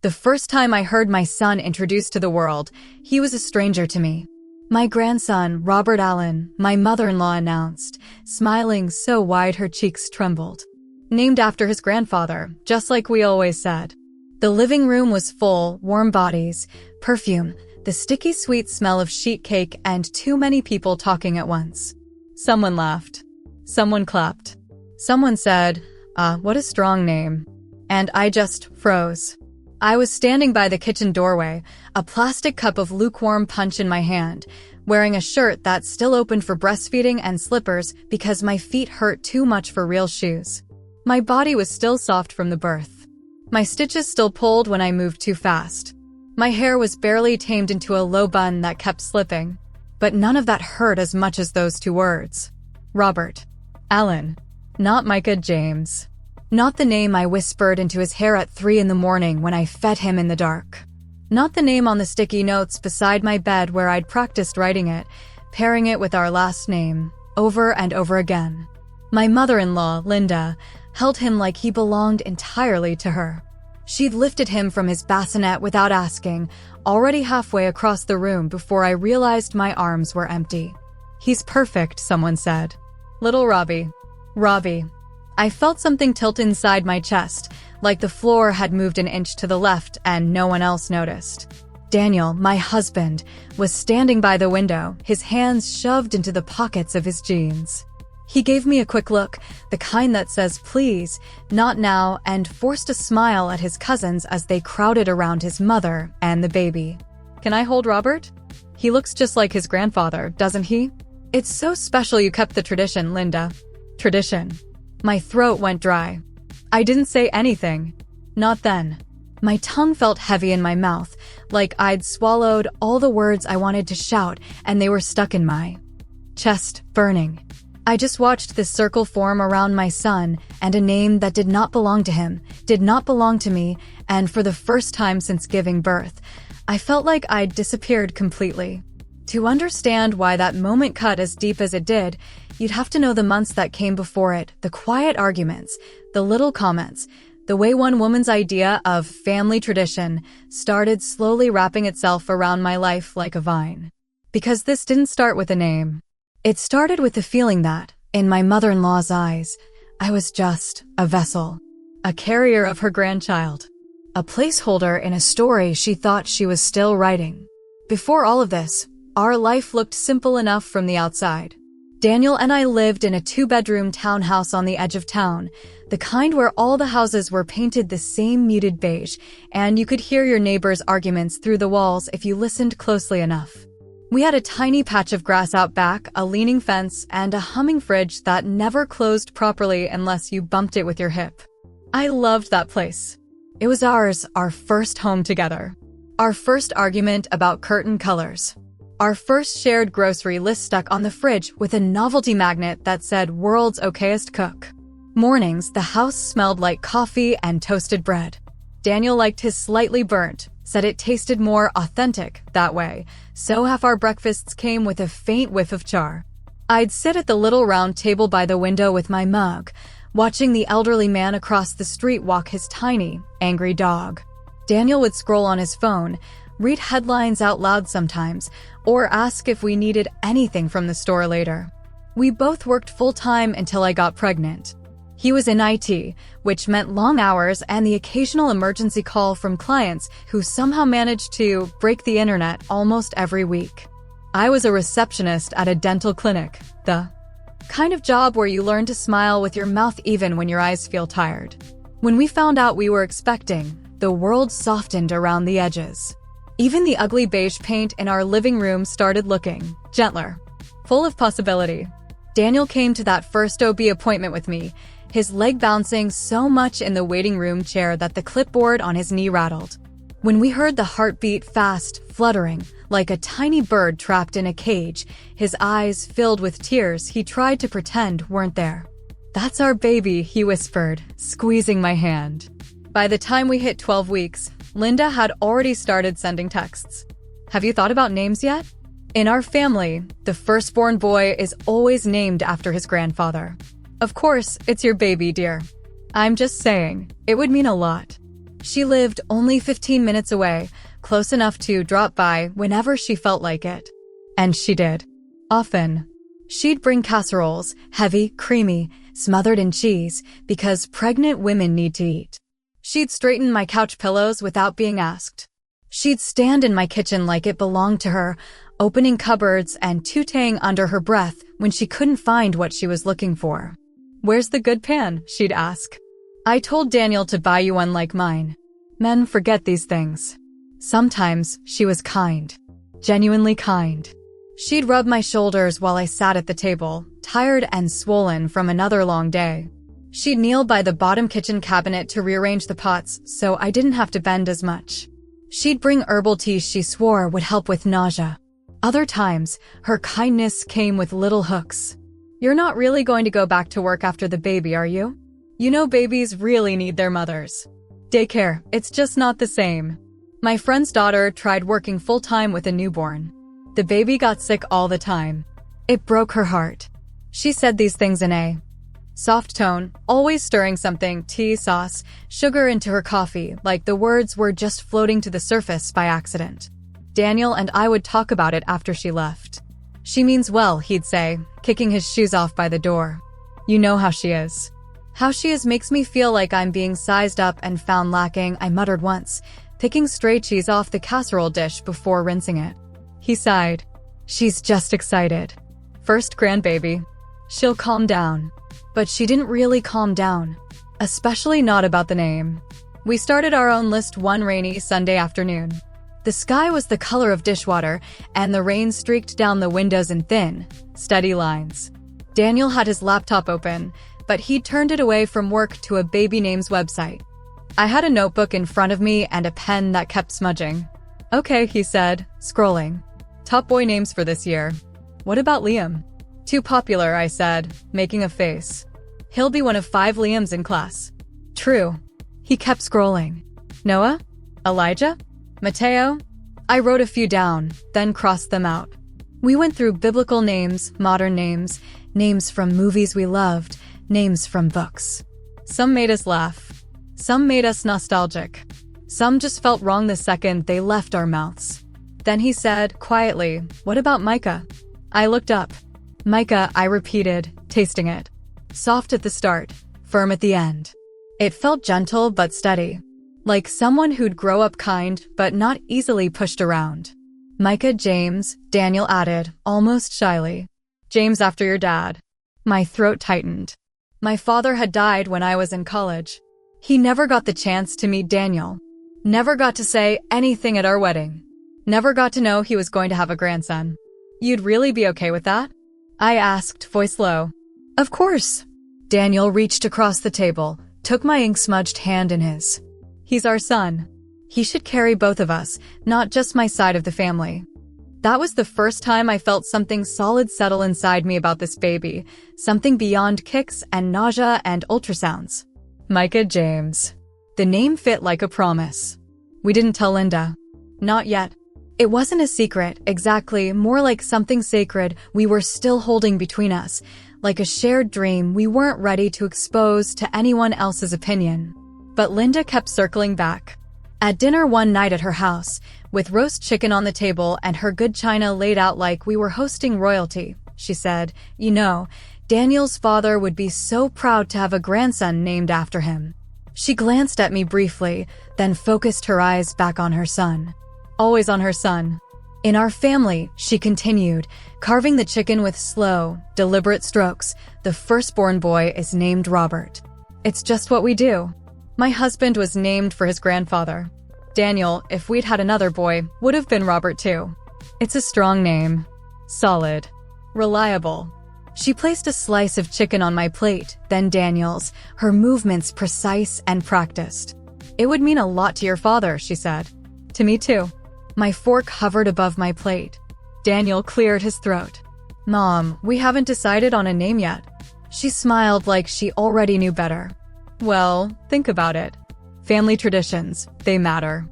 The first time I heard my son introduced to the world, he was a stranger to me. "My grandson, Robert Allen," my mother-in-law announced, smiling so wide her cheeks trembled. Named after his grandfather, just like we always said. The living room was full, warm bodies, perfume, the sticky sweet smell of sheet cake, and too many people talking at once. Someone laughed. Someone clapped. Someone said, what a strong name. And I just froze. I was standing by the kitchen doorway, a plastic cup of lukewarm punch in my hand, wearing a shirt that still opened for breastfeeding and slippers because my feet hurt too much for real shoes. My body was still soft from the birth. My stitches still pulled when I moved too fast. My hair was barely tamed into a low bun that kept slipping. But none of that hurt as much as those two words. Robert Allen. Not Micah James. Not the name I whispered into his hair at 3 a.m. when I fed him in the dark. Not the name on the sticky notes beside my bed where I'd practiced writing it, pairing it with our last name, over and over again. My mother-in-law, Linda, held him like he belonged entirely to her. She'd lifted him from his bassinet without asking, already halfway across the room before I realized my arms were empty. "He's perfect," someone said. Little Robbie. Robbie. I felt something tilt inside my chest, like the floor had moved an inch to the left and no one else noticed. Daniel, my husband, was standing by the window, his hands shoved into the pockets of his jeans. He gave me a quick look, the kind that says please, not now, and forced a smile at his cousins as they crowded around his mother and the baby. "Can I hold Robert? He looks just like his grandfather, doesn't he?" "It's so special you kept the tradition, Linda." Tradition. My throat went dry. I didn't say anything. Not then. My tongue felt heavy in my mouth, like I'd swallowed all the words I wanted to shout and they were stuck in my chest, burning. I just watched this circle form around my son and a name that did not belong to him, did not belong to me, and for the first time since giving birth, I felt like I'd disappeared completely. To understand why that moment cut as deep as it did, you'd have to know the months that came before it, the quiet arguments, the little comments, the way one woman's idea of family tradition started slowly wrapping itself around my life like a vine. Because this didn't start with a name. It started with the feeling that, in my mother-in-law's eyes, I was just a vessel, a carrier of her grandchild, a placeholder in a story she thought she was still writing. Before all of this, our life looked simple enough from the outside. Daniel and I lived in a 2-bedroom townhouse on the edge of town, the kind where all the houses were painted the same muted beige, and you could hear your neighbors' arguments through the walls if you listened closely enough. We had a tiny patch of grass out back, a leaning fence, and a humming fridge that never closed properly unless you bumped it with your hip. I loved that place. It was ours, our first home together. Our first argument about curtain colors. Our first shared grocery list stuck on the fridge with a novelty magnet that said "World's Okayest Cook." Mornings, the house smelled like coffee and toasted bread. Daniel liked his slightly burnt, said it tasted more authentic that way, so half our breakfasts came with a faint whiff of char. I'd sit at the little round table by the window with my mug, watching the elderly man across the street walk his tiny, angry dog. Daniel would scroll on his phone, read headlines out loud sometimes, or ask if we needed anything from the store later. We both worked full-time until I got pregnant. He was in IT, which meant long hours and the occasional emergency call from clients who somehow managed to break the internet almost every week. I was a receptionist at a dental clinic, the kind of job where you learn to smile with your mouth even when your eyes feel tired. When we found out we were expecting, the world softened around the edges. Even the ugly beige paint in our living room started looking gentler, full of possibility. Daniel came to that first OB appointment with me, his leg bouncing so much in the waiting room chair that the clipboard on his knee rattled. When we heard the heartbeat fast, fluttering, like a tiny bird trapped in a cage, his eyes filled with tears he tried to pretend weren't there. "That's our baby," he whispered, squeezing my hand. By the time we hit 12 weeks, Linda had already started sending texts. "Have you thought about names yet?" In our family, the firstborn boy is always named after his grandfather. "Of course, it's your baby, dear." "I'm just saying, it would mean a lot." She lived only 15 minutes away, close enough to drop by whenever she felt like it. And she did. Often. She'd bring casseroles, heavy, creamy, smothered in cheese, because pregnant women need to eat. She'd straighten my couch pillows without being asked. She'd stand in my kitchen like it belonged to her, opening cupboards and tooting under her breath when she couldn't find what she was looking for. "Where's the good pan?" she'd ask. "I told Daniel to buy you one like mine." Men forget these things. Sometimes she was kind. Genuinely kind. She'd rub my shoulders while I sat at the table, tired and swollen from another long day. She'd kneel by the bottom kitchen cabinet to rearrange the pots so I didn't have to bend as much. She'd bring herbal tea she swore would help with nausea. Other times, her kindness came with little hooks. "You're not really going to go back to work after the baby, are you? You know babies really need their mothers. Daycare, it's just not the same." My friend's daughter tried working full-time with a newborn. The baby got sick all the time. It broke her heart. She said these things in a soft tone, always stirring something, tea, sauce, sugar into her coffee, like the words were just floating to the surface by accident. Daniel and I would talk about it after she left. "She means well," he'd say, kicking his shoes off by the door. "You know how she is." "How she is makes me feel like I'm being sized up and found lacking," I muttered once, picking stray cheese off the casserole dish before rinsing it. He sighed. "She's just excited. First grandbaby. She'll calm down." But she didn't really calm down. Especially not about the name. We started our own list one rainy Sunday afternoon. The sky was the color of dishwater, and the rain streaked down the windows in thin, steady lines. Daniel had his laptop open, but he'd turned it away from work to a baby names website. I had a notebook in front of me and a pen that kept smudging. "Okay," he said, scrolling. "Top boy names for this year. What about Liam?" "Too popular," I said, making a face. "He'll be one of 5 Liams in class." "True." He kept scrolling. "Noah? Elijah? Mateo?" I wrote a few down, then crossed them out. We went through biblical names, modern names, names from movies we loved, names from books. Some made us laugh. Some made us nostalgic. Some just felt wrong the second they left our mouths. Then he said, quietly, "What about Micah?" I looked up. "Micah," I repeated, tasting it. Soft at the start, firm at the end. It felt gentle but steady. Like someone who'd grow up kind but not easily pushed around. "Micah James," Daniel added, almost shyly. "James after your dad." My throat tightened. My father had died when I was in college. He never got the chance to meet Daniel. Never got to say anything at our wedding. Never got to know he was going to have a grandson. "You'd really be okay with that?" I asked, voice low. "Of course." Daniel reached across the table, took my ink-smudged hand in his. "He's our son. He should carry both of us, not just my side of the family." That was the first time I felt something solid settle inside me about this baby, something beyond kicks and nausea and ultrasounds. Micah James. The name fit like a promise. We didn't tell Linda. Not yet. It wasn't a secret, exactly, more like something sacred we were still holding between us, like a shared dream we weren't ready to expose to anyone else's opinion. But Linda kept circling back. At dinner one night at her house, with roast chicken on the table and her good china laid out like we were hosting royalty, she said, "You know, Daniel's father would be so proud to have a grandson named after him." She glanced at me briefly, then focused her eyes back on her son. Always on her son. "In our family," she continued, carving the chicken with slow, deliberate strokes, "the firstborn boy is named Robert. It's just what we do." My husband was named for his grandfather. Daniel, if we'd had another boy, would have been Robert too. It's a strong name. Solid. Reliable. She placed a slice of chicken on my plate, then Daniel's, her movements precise and practiced. "It would mean a lot to your father," she said. "To me too." My fork hovered above my plate. Daniel cleared his throat. "Mom, we haven't decided on a name yet." She smiled like she already knew better. "Well, think about it. Family traditions, they matter."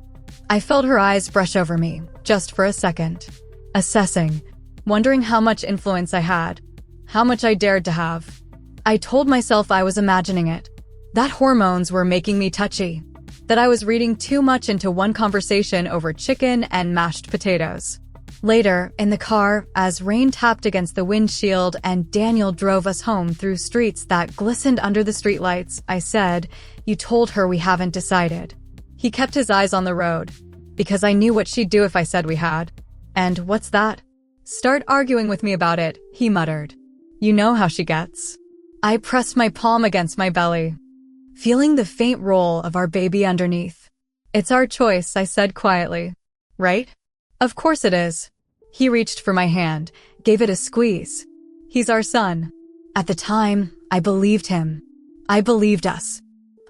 I felt her eyes brush over me, just for a second. Assessing, wondering how much influence I had, how much I dared to have. I told myself I was imagining it, that hormones were making me touchy. that I was reading too much into one conversation over chicken and mashed potatoes. Later, in the car, as rain tapped against the windshield and Daniel drove us home through streets that glistened under the streetlights, I said, "You told her we haven't decided." He kept his eyes on the road, because I knew what she'd do if I said we had. "And what's that?" "Start arguing with me about it," he muttered. "You know how she gets." I pressed my palm against my belly, feeling the faint roll of our baby underneath. "It's our choice," I said quietly. "Right?" "Of course it is." He reached for my hand, gave it a squeeze. "He's our son." At the time, I believed him. I believed us.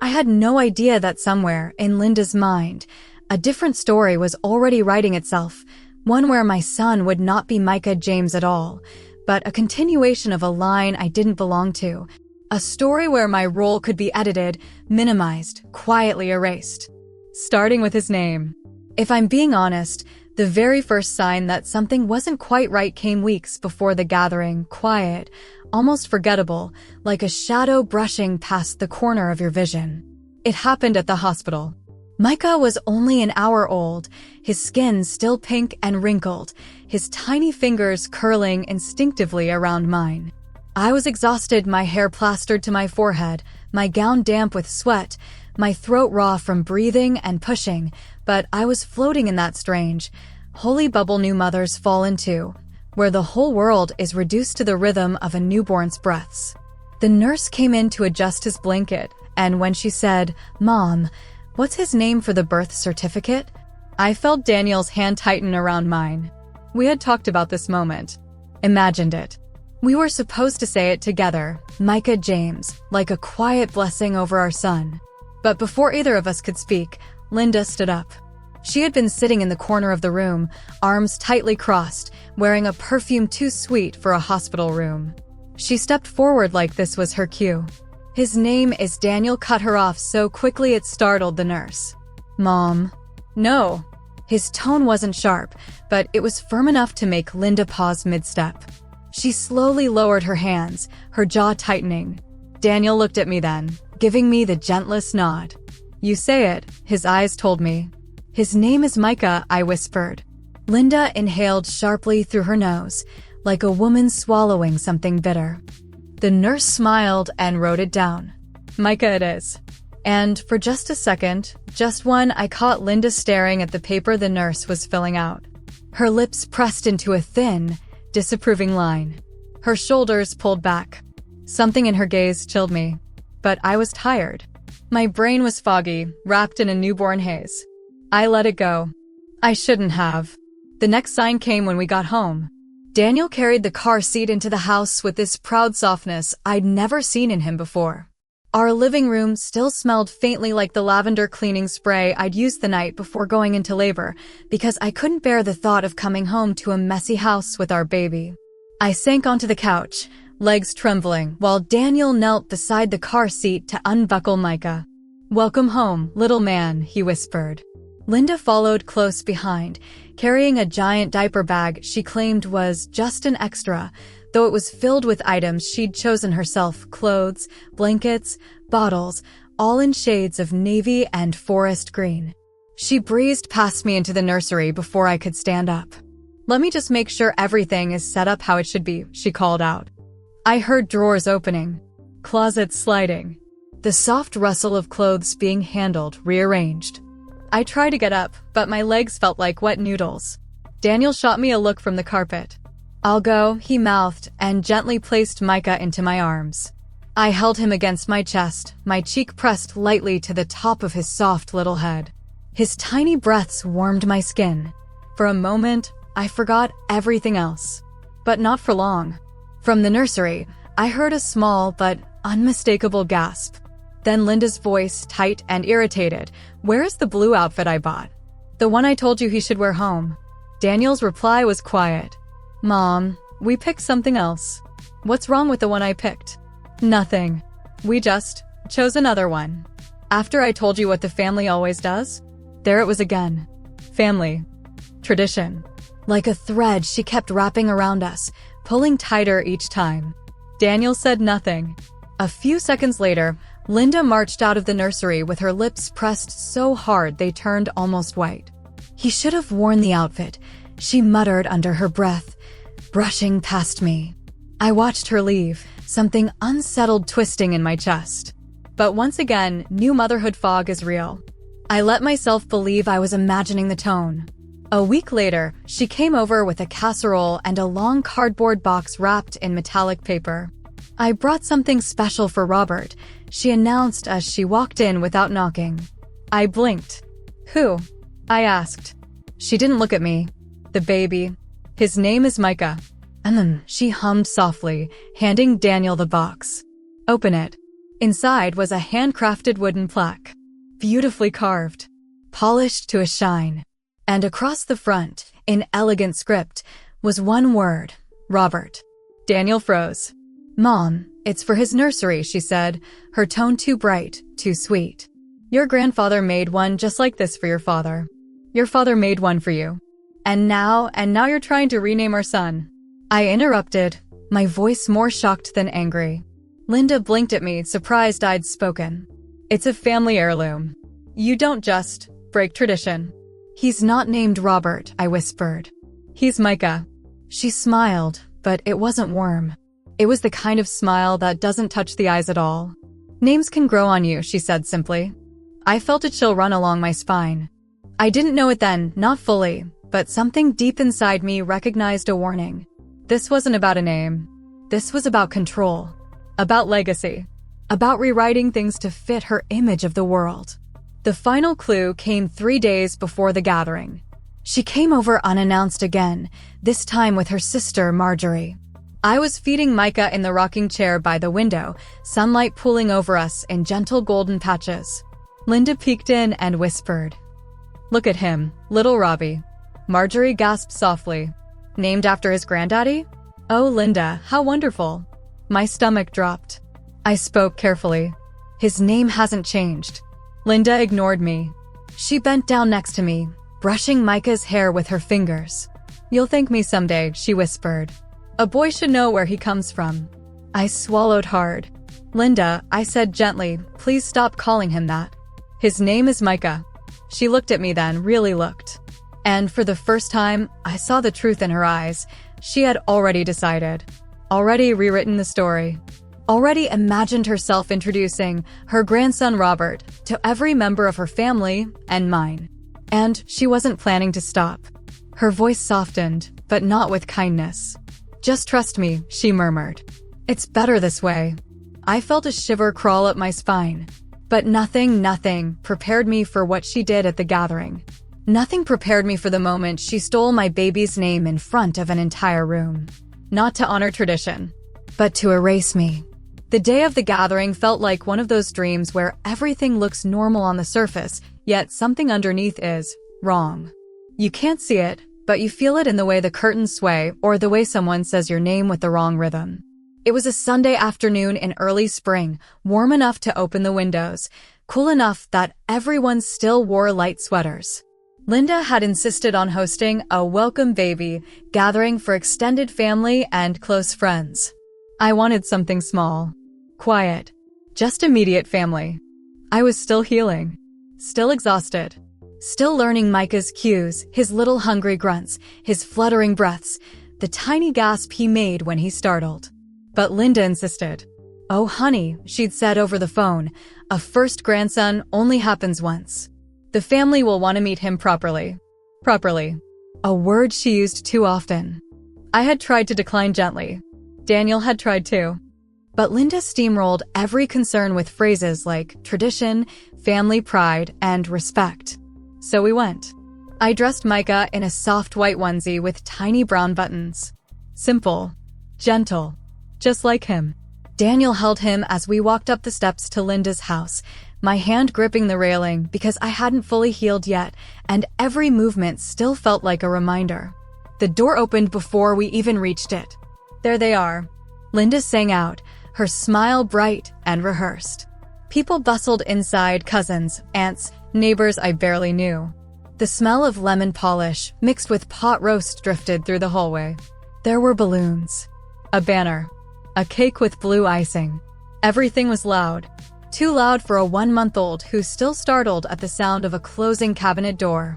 I had no idea that somewhere, in Linda's mind, a different story was already writing itself, one where my son would not be Micah James at all, but a continuation of a line I didn't belong to, a story where my role could be edited, minimized, quietly erased. Starting with his name. If I'm being honest, the very first sign that something wasn't quite right came weeks before the gathering, quiet, almost forgettable, like a shadow brushing past the corner of your vision. It happened at the hospital. Micah was only an hour old, his skin still pink and wrinkled, his tiny fingers curling instinctively around mine. I was exhausted, my hair plastered to my forehead, my gown damp with sweat, my throat raw from breathing and pushing, but I was floating in that strange, holy bubble new mothers fall into, where the whole world is reduced to the rhythm of a newborn's breaths. The nurse came in to adjust his blanket, and when she said, "Mom, what's his name for the birth certificate?" I felt Daniel's hand tighten around mine. We had talked about this moment. Imagined it. We were supposed to say it together, Micah James, like a quiet blessing over our son. But before either of us could speak, Linda stood up. She had been sitting in the corner of the room, arms tightly crossed, wearing a perfume too sweet for a hospital room. She stepped forward like this was her cue. "His name is Daniel," cut her off so quickly it startled the nurse. "Mom." "No." His tone wasn't sharp, but it was firm enough to make Linda pause mid-step. She slowly lowered her hands, her jaw tightening. Daniel looked at me then, giving me the gentlest nod. "You say it," his eyes told me. "His name is Micah," I whispered. Linda inhaled sharply through her nose, like a woman swallowing something bitter. The nurse smiled and wrote it down. "Micah it is." And for just a second, just one, I caught Linda staring at the paper the nurse was filling out. Her lips pressed into a thin, disapproving line. Her shoulders pulled back. Something in her gaze chilled me. But I was tired. My brain was foggy, wrapped in a newborn haze. I let it go. I shouldn't have. The next sign came when we got home. Daniel carried the car seat into the house with this proud softness I'd never seen in him before. Our living room still smelled faintly like the lavender cleaning spray I'd used the night before going into labor, because I couldn't bear the thought of coming home to a messy house with our baby. I sank onto the couch, legs trembling, while Daniel knelt beside the car seat to unbuckle Micah. "Welcome home, little man," he whispered. Linda followed close behind, carrying a giant diaper bag she claimed was just an extra, though it was filled with items she'd chosen herself, clothes, blankets, bottles, all in shades of navy and forest green. She breezed past me into the nursery before I could stand up. "Let me just make sure everything is set up how it should be," she called out. I heard drawers opening, closets sliding, the soft rustle of clothes being handled, rearranged. I tried to get up, but my legs felt like wet noodles. Daniel shot me a look from the carpet. "I'll go," he mouthed, and gently placed Micah into my arms. I held him against my chest, my cheek pressed lightly to the top of his soft little head. His tiny breaths warmed my skin. For a moment, I forgot everything else. But not for long. From the nursery, I heard a small but unmistakable gasp. Then Linda's voice, tight and irritated. "Where is the blue outfit I bought?" "The one I told you he should wear home." Daniel's reply was quiet. "Mom, we picked something else." "What's wrong with the one I picked?" "Nothing. We just chose another one." "After I told you what the family always does?" There it was again. Family. Tradition. Like a thread she kept wrapping around us, pulling tighter each time. Daniel said nothing. A few seconds later, Linda marched out of the nursery with her lips pressed so hard they turned almost white. "He should have worn the outfit," she muttered under her breath, brushing past me. I watched her leave, something unsettled twisting in my chest. But once again, new motherhood fog is real. I let myself believe I was imagining the tone. A week later, she came over with a casserole and a long cardboard box wrapped in metallic paper. "I brought something special for Robert," she announced as she walked in without knocking. I blinked. "Who?" I asked. She didn't look at me. "The baby. His name is Micah." And then she hummed softly, handing Daniel the box. "Open it." Inside was a handcrafted wooden plaque, beautifully carved, polished to a shine. And across the front, in elegant script, was one word: Robert. Daniel froze. "Mom, it's for his nursery," she said, her tone too bright, too sweet. "Your grandfather made one just like this for your father. Your father made one for you. And now you're trying to rename our son." I interrupted, my voice more shocked than angry. Linda blinked at me, surprised I'd spoken. "It's a family heirloom. You don't just break tradition." "He's not named Robert," I whispered. "He's Micah." She smiled, but it wasn't warm. It was the kind of smile that doesn't touch the eyes at all. "Names can grow on you," she said simply. I felt a chill run along my spine. I didn't know it then, not fully, but something deep inside me recognized a warning. This wasn't about a name. This was about control. About legacy. About rewriting things to fit her image of the world. The final clue came 3 days before the gathering. She came over unannounced again, this time with her sister, Marjorie. I was feeding Micah in the rocking chair by the window, sunlight pooling over us in gentle golden patches. Linda peeked in and whispered, "Look at him, little Robbie." Marjorie gasped softly. "Named after his granddaddy?" "Oh, Linda, how wonderful." My stomach dropped. I spoke carefully. "His name hasn't changed." Linda ignored me. She bent down next to me, brushing Micah's hair with her fingers. "You'll thank me someday," she whispered. "A boy should know where he comes from." I swallowed hard. "Linda," I said gently, "please stop calling him that. His name is Micah." She looked at me then, really looked. And for the first time, I saw the truth in her eyes. She had already decided. Already rewritten the story. Already imagined herself introducing her grandson Robert to every member of her family and mine. And she wasn't planning to stop. Her voice softened, but not with kindness. "Just trust me," she murmured. "It's better this way." I felt a shiver crawl up my spine. But nothing prepared me for what she did at the gathering. Nothing prepared me for the moment she stole my baby's name in front of an entire room. Not to honor tradition, but to erase me. The day of the gathering felt like one of those dreams where everything looks normal on the surface, yet something underneath is wrong. You can't see it, but you feel it in the way the curtains sway or the way someone says your name with the wrong rhythm. It was a Sunday afternoon in early spring, warm enough to open the windows, cool enough that everyone still wore light sweaters. Linda had insisted on hosting a welcome baby gathering for extended family and close friends. I wanted something small, quiet, just immediate family. I was still healing, still exhausted, still learning Micah's cues, his little hungry grunts, his fluttering breaths, the tiny gasp he made when he startled. But Linda insisted. "Oh, honey," she'd said over the phone, "a first grandson only happens once. The family will want to meet him properly." Properly. A word she used too often. I had tried to decline gently. Daniel had tried too. But Linda steamrolled every concern with phrases like tradition, family pride, and respect. So we went. I dressed Micah in a soft white onesie with tiny brown buttons. Simple. Gentle. Just like him. Daniel held him as we walked up the steps to Linda's house, my hand gripping the railing because I hadn't fully healed yet, and every movement still felt like a reminder. The door opened before we even reached it. "There they are." Linda sang out, her smile bright and rehearsed. People bustled inside, cousins, aunts, neighbors I barely knew. The smell of lemon polish mixed with pot roast drifted through the hallway. There were balloons. A banner. A cake with blue icing. Everything was loud. too loud for a 1-month-old who's still startled at the sound of a closing cabinet door.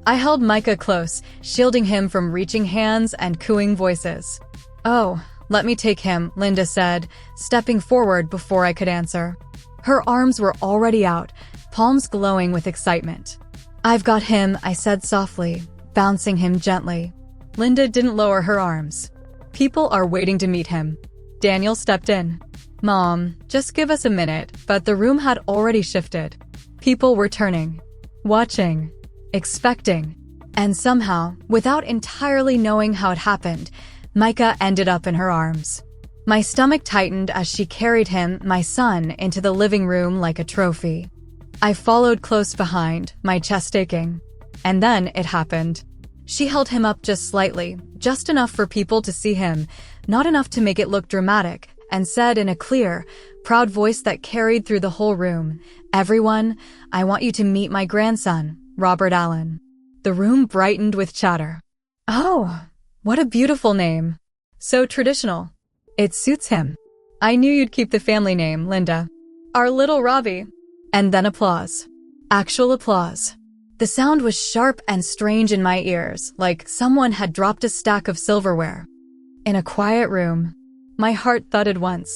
I held Micah close, shielding him from reaching hands and cooing voices. "Oh, let me take him," Linda said, stepping forward before I could answer. Her arms were already out, palms glowing with excitement. "I've got him," I said softly, bouncing him gently. Linda didn't lower her arms. "People are waiting to meet him." Daniel stepped in. "Mom, just give us a minute," but the room had already shifted. People were turning, watching, expecting, and somehow, without entirely knowing how it happened, Micah ended up in her arms. My stomach tightened as she carried him, my son, into the living room like a trophy. I followed close behind, my chest aching. And then it happened. She held him up just slightly, just enough for people to see him, not enough to make it look dramatic, and said in a clear, proud voice that carried through the whole room, "Everyone, I want you to meet my grandson, Robert Allen." The room brightened with chatter. "Oh, what a beautiful name. So traditional. It suits him. I knew you'd keep the family name, Linda. Our little Robbie." And then applause. Actual applause. The sound was sharp and strange in my ears, like someone had dropped a stack of silverware. In a quiet room, my heart thudded once.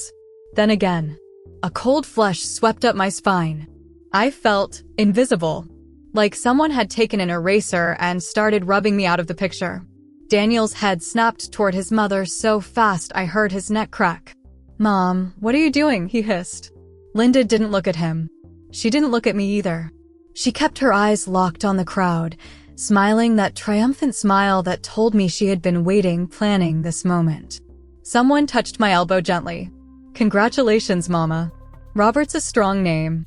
Then again. A cold flush swept up my spine. I felt invisible, like someone had taken an eraser and started rubbing me out of the picture. Daniel's head snapped toward his mother so fast I heard his neck crack. "Mom, what are you doing?" he hissed. Linda didn't look at him. She didn't look at me either. She kept her eyes locked on the crowd, smiling that triumphant smile that told me she had been waiting, planning this moment. Someone touched my elbow gently. "Congratulations, Mama. Robert's a strong name."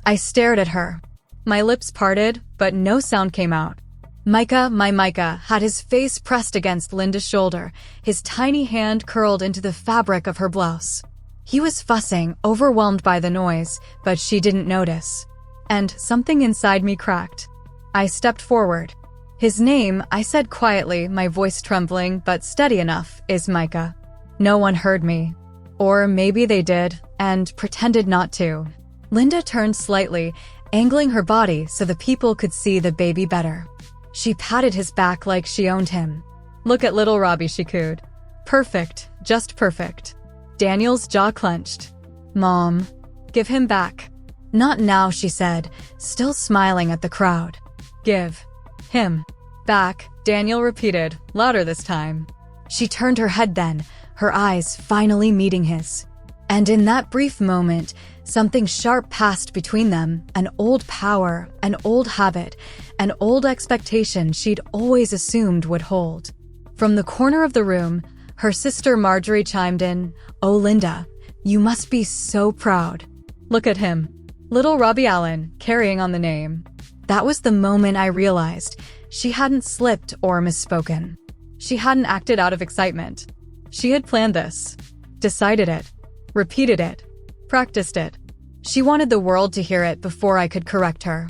I stared at her. My lips parted, but no sound came out. Micah, my Micah, had his face pressed against Linda's shoulder, his tiny hand curled into the fabric of her blouse. He was fussing, overwhelmed by the noise, but she didn't notice. And something inside me cracked. I stepped forward. "His name," I said quietly, my voice trembling but steady enough, "is Micah." No one heard me. Or maybe they did, and pretended not to. Linda turned slightly, angling her body so the people could see the baby better. She patted his back like she owned him. "Look at little Robbie," she cooed. "Perfect, just perfect." Daniel's jaw clenched. "Mom, give him back." "Not now," she said, still smiling at the crowd. "Give him back," Daniel repeated, louder this time. She turned her head then, her eyes finally meeting his. And in that brief moment, something sharp passed between them, an old power, an old habit, an old expectation she'd always assumed would hold. From the corner of the room, her sister Marjorie chimed in, "Oh, Linda, you must be so proud. Look at him. Little Robbie Allen, carrying on the name." That was the moment I realized she hadn't slipped or misspoken. She hadn't acted out of excitement. She had planned this, decided it, repeated it, practiced it. She wanted the world to hear it before I could correct her.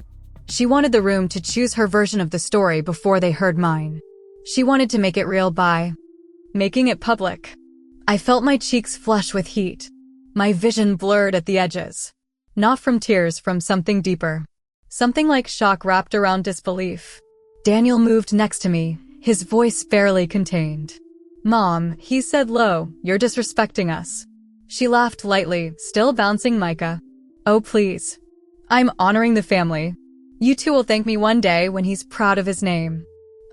She wanted the room to choose her version of the story before they heard mine. She wanted to make it real by making it public. I felt my cheeks flush with heat. My vision blurred at the edges. Not from tears, from something deeper. Something like shock wrapped around disbelief. Daniel moved next to me, his voice barely contained. "Mom," he said low, "you're disrespecting us." She laughed lightly, still bouncing Micah. "Oh, please. I'm honoring the family. You two will thank me one day when he's proud of his name."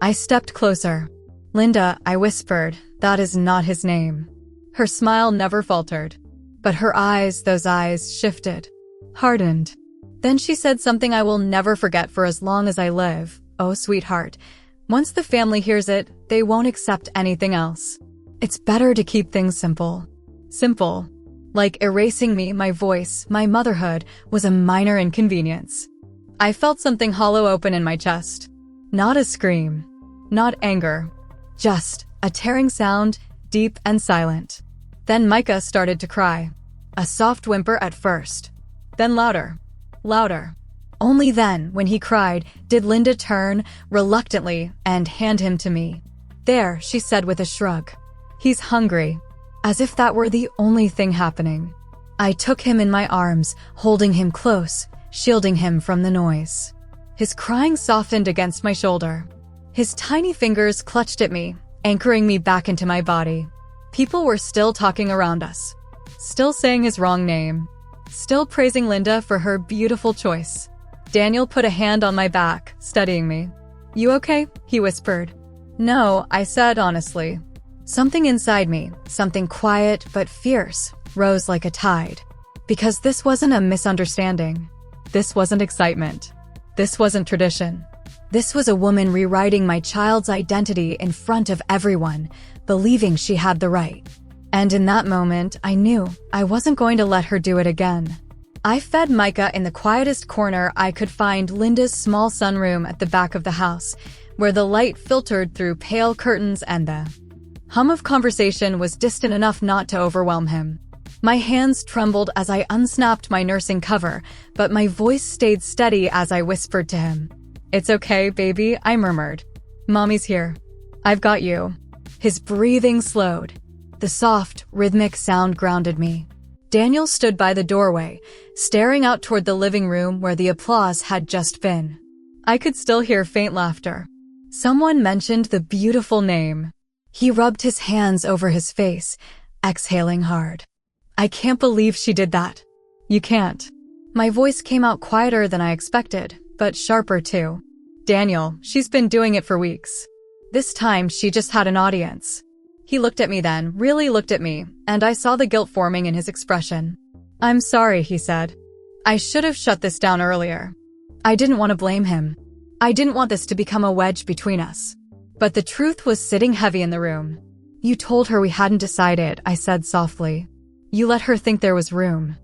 I stepped closer. "Linda," I whispered, "that is not his name." Her smile never faltered. But her eyes, those eyes, shifted, hardened. Then she said something I will never forget for as long as I live. "Oh, sweetheart, once the family hears it, they won't accept anything else. It's better to keep things simple." Simple. Like erasing me, my voice, my motherhood, was a minor inconvenience. I felt something hollow open in my chest. Not a scream. Not anger. Just a tearing sound, deep and silent. Then Micah started to cry. A soft whimper at first. Then louder. Louder. Only then, when he cried, did Linda turn, reluctantly, and hand him to me. "There," she said with a shrug. "He's hungry." As if that were the only thing happening. I took him in my arms, holding him close, shielding him from the noise. His crying softened against my shoulder. His tiny fingers clutched at me, anchoring me back into my body. People were still talking around us, still saying his wrong name, still praising Linda for her beautiful choice. Daniel put a hand on my back, studying me. "You okay?" he whispered. "No," I said honestly. Something inside me, something quiet but fierce, rose like a tide. Because this wasn't a misunderstanding. This wasn't excitement. This wasn't tradition. This was a woman rewriting my child's identity in front of everyone, believing she had the right. And in that moment, I knew I wasn't going to let her do it again. I fed Micah in the quietest corner I could find, Linda's small sunroom at the back of the house, where the light filtered through pale curtains and the hum of conversation was distant enough not to overwhelm him. My hands trembled as I unsnapped my nursing cover, but my voice stayed steady as I whispered to him. "It's okay, baby," I murmured. "Mommy's here. I've got you." His breathing slowed. The soft, rhythmic sound grounded me. Daniel stood by the doorway, staring out toward the living room where the applause had just been. I could still hear faint laughter. Someone mentioned the beautiful name. He rubbed his hands over his face, exhaling hard. "I can't believe she did that." "You can't." My voice came out quieter than I expected, but sharper too. "Daniel, she's been doing it for weeks. This time she just had an audience." He looked at me then, really looked at me, and I saw the guilt forming in his expression. "I'm sorry," he said. "I should have shut this down earlier." I didn't want to blame him. I didn't want this to become a wedge between us. But the truth was sitting heavy in the room. "You told her we hadn't decided," I said softly. "You let her think there was room."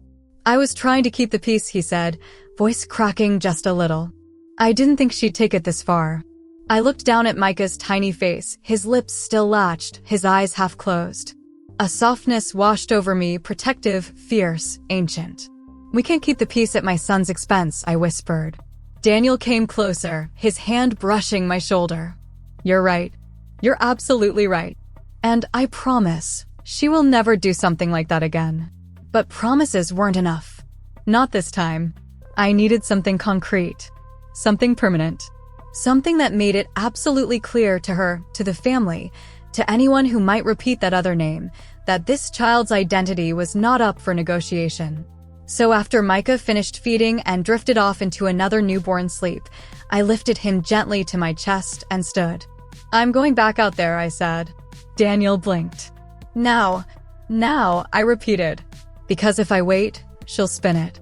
"I was trying to keep the peace," he said, voice cracking just a little. "I didn't think she'd take it this far." I looked down at Micah's tiny face, his lips still latched, his eyes half closed. A softness washed over me, protective, fierce, ancient. "We can't keep the peace at my son's expense," I whispered. Daniel came closer, his hand brushing my shoulder. "You're right. You're absolutely right. And I promise, she will never do something like that again." But promises weren't enough. Not this time. I needed something concrete. Something permanent. Something that made it absolutely clear to her, to the family, to anyone who might repeat that other name, that this child's identity was not up for negotiation. So after Micah finished feeding and drifted off into another newborn sleep, I lifted him gently to my chest and stood. "I'm going back out there," I said. Daniel blinked. Now, I repeated. "Because if I wait, she'll spin it.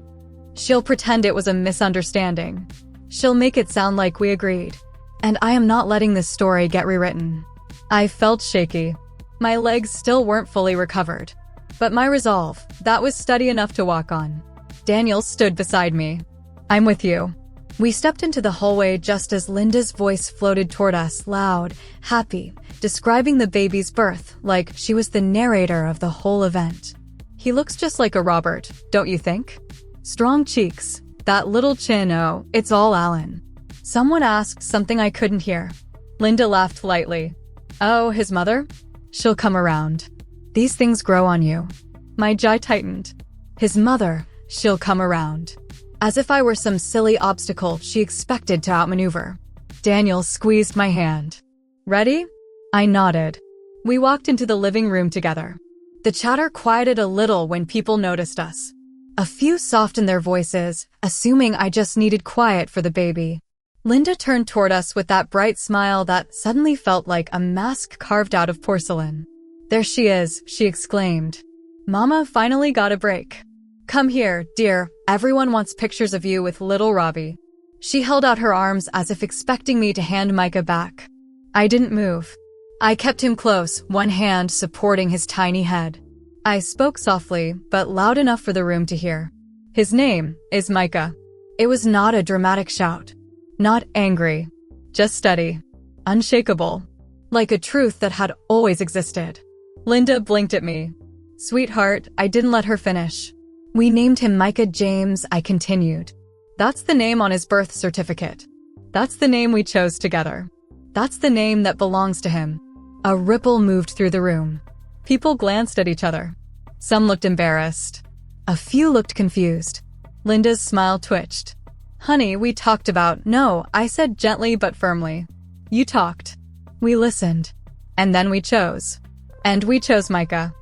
She'll pretend it was a misunderstanding. She'll make it sound like we agreed. And I am not letting this story get rewritten." I felt shaky. My legs still weren't fully recovered. But my resolve, that was steady enough to walk on. Daniel stood beside me. "I'm with you." We stepped into the hallway just as Linda's voice floated toward us, loud, happy, describing the baby's birth like she was the narrator of the whole event. "He looks just like a Robert, don't you think? Strong cheeks, that little chin, oh, it's all Alan." Someone asked something I couldn't hear. Linda laughed lightly. "Oh, his mother? She'll come around. These things grow on you." My jaw tightened. "His mother, she'll come around." As if I were some silly obstacle she expected to outmaneuver. Daniel squeezed my hand. "Ready?" I nodded. We walked into the living room together. The chatter quieted a little when people noticed us. A few softened their voices, assuming I just needed quiet for the baby. Linda turned toward us with that bright smile that suddenly felt like a mask carved out of porcelain. "There she is," she exclaimed. "Mama finally got a break. Come here, dear, everyone wants pictures of you with little Robbie." She held out her arms as if expecting me to hand Micah back. I didn't move. I kept him close, one hand supporting his tiny head. I spoke softly, but loud enough for the room to hear. "His name is Micah." It was not a dramatic shout. Not angry. Just steady. Unshakable. Like a truth that had always existed. Linda blinked at me. "Sweetheart," I didn't let her finish. "We named him Micah James," I continued. "That's the name on his birth certificate. That's the name we chose together. That's the name that belongs to him." A ripple moved through the room. People glanced at each other. Some looked embarrassed. A few looked confused. Linda's smile twitched. Honey, we talked about— No, I said gently but firmly. You talked. We listened. And then we chose. And we chose Micah.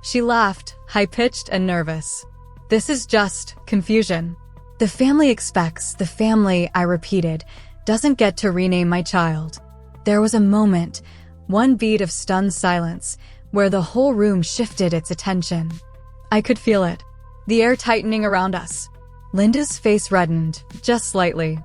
She laughed, high-pitched and nervous. This is just confusion. The family expects— The family, I repeated, doesn't get to rename my child. There was a moment, one beat of stunned silence, where the whole room shifted its attention. I could feel it, the air tightening around us. Linda's face reddened, just slightly.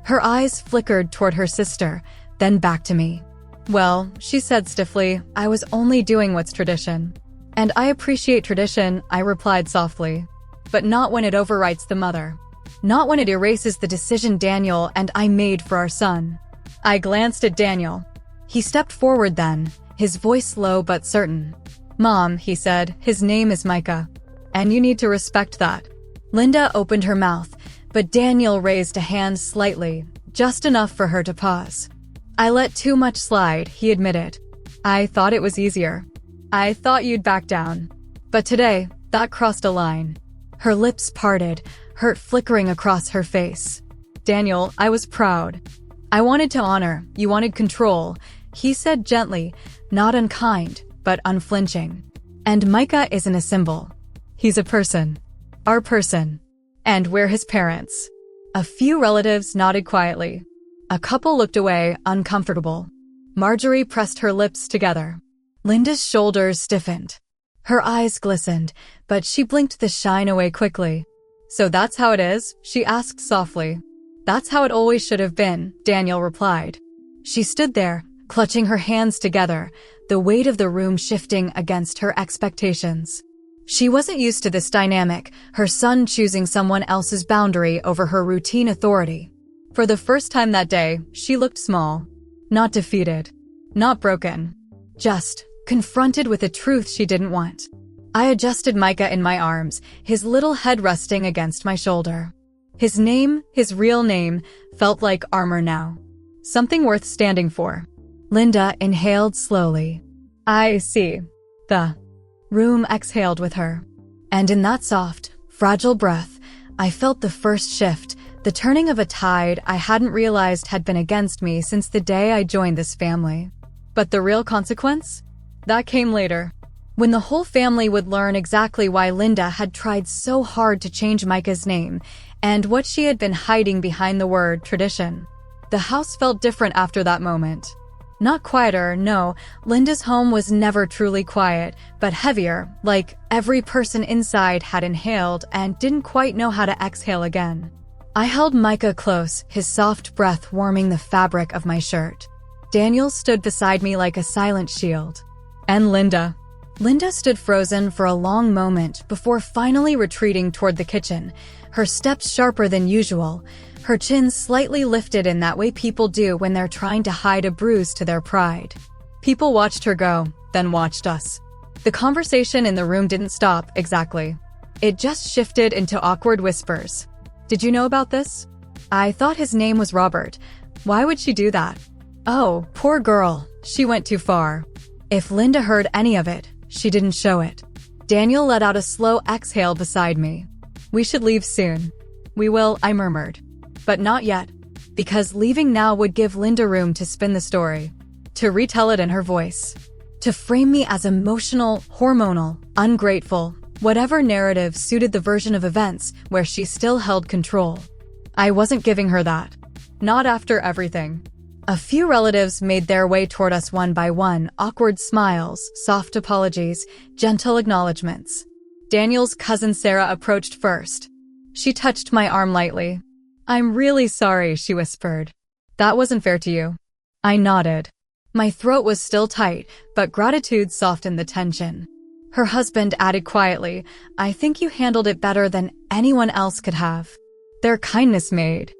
Her eyes flickered toward her sister, then back to me. Well, she said stiffly, I was only doing what's tradition. And I appreciate tradition, I replied softly. But not when it overwrites the mother. Not when it erases the decision Daniel and I made for our son. I glanced at Daniel. He stepped forward then, his voice low but certain. Mom, he said, his name is Micah. And you need to respect that. Linda opened her mouth, but Daniel raised a hand slightly, just enough for her to pause. I let too much slide, he admitted. I thought it was easier. I thought you'd back down. But today, that crossed a line. Her lips parted, hurt flickering across her face. Daniel, I was proud. I wanted to honor, you wanted control, he said gently, not unkind, but unflinching. And Micah isn't a symbol. He's a person. Our person. And we're his parents. A few relatives nodded quietly. A couple looked away, uncomfortable. Marjorie pressed her lips together. Linda's shoulders stiffened. Her eyes glistened, but she blinked the shine away quickly. So that's how it is? She asked softly. That's how it always should have been, Daniel replied. She stood there, clutching her hands together, the weight of the room shifting against her expectations. She wasn't used to this dynamic, her son choosing someone else's boundary over her routine authority. For the first time that day, she looked small. Not defeated. Not broken. Just confronted with a truth she didn't want. I adjusted Micah in my arms, his little head resting against my shoulder. His name, his real name, felt like armor now. Something worth standing for. Linda inhaled slowly. I see. The room exhaled with her. And in that soft, fragile breath, I felt the first shift, the turning of a tide I hadn't realized had been against me since the day I joined this family. But the real consequence? That came later. When the whole family would learn exactly why Linda had tried so hard to change Micah's name, and what she had been hiding behind the word tradition. The house felt different after that moment. Not quieter, no, Linda's home was never truly quiet, but heavier, like every person inside had inhaled and didn't quite know how to exhale again. I held Micah close, his soft breath warming the fabric of my shirt. Daniel stood beside me like a silent shield. And Linda. Linda stood frozen for a long moment before finally retreating toward the kitchen, her steps sharper than usual, her chin slightly lifted in that way people do when they're trying to hide a bruise to their pride. People watched her go, then watched us. The conversation in the room didn't stop, exactly. It just shifted into awkward whispers. Did you know about this? I thought his name was Robert. Why would she do that? Oh, poor girl. She went too far. If Linda heard any of it, she didn't show it. Daniel let out a slow exhale beside me. We should leave soon. We will, I murmured. But not yet, because leaving now would give Linda room to spin the story, to retell it in her voice, to frame me as emotional, hormonal, ungrateful, whatever narrative suited the version of events where she still held control. I wasn't giving her that. Not after everything. A few relatives made their way toward us one by one, awkward smiles, soft apologies, gentle acknowledgments. Daniel's cousin Sarah approached first. She touched my arm lightly. I'm really sorry, she whispered. That wasn't fair to you. I nodded. My throat was still tight, but gratitude softened the tension. Her husband added quietly, I think you handled it better than anyone else could have. Their kindness made.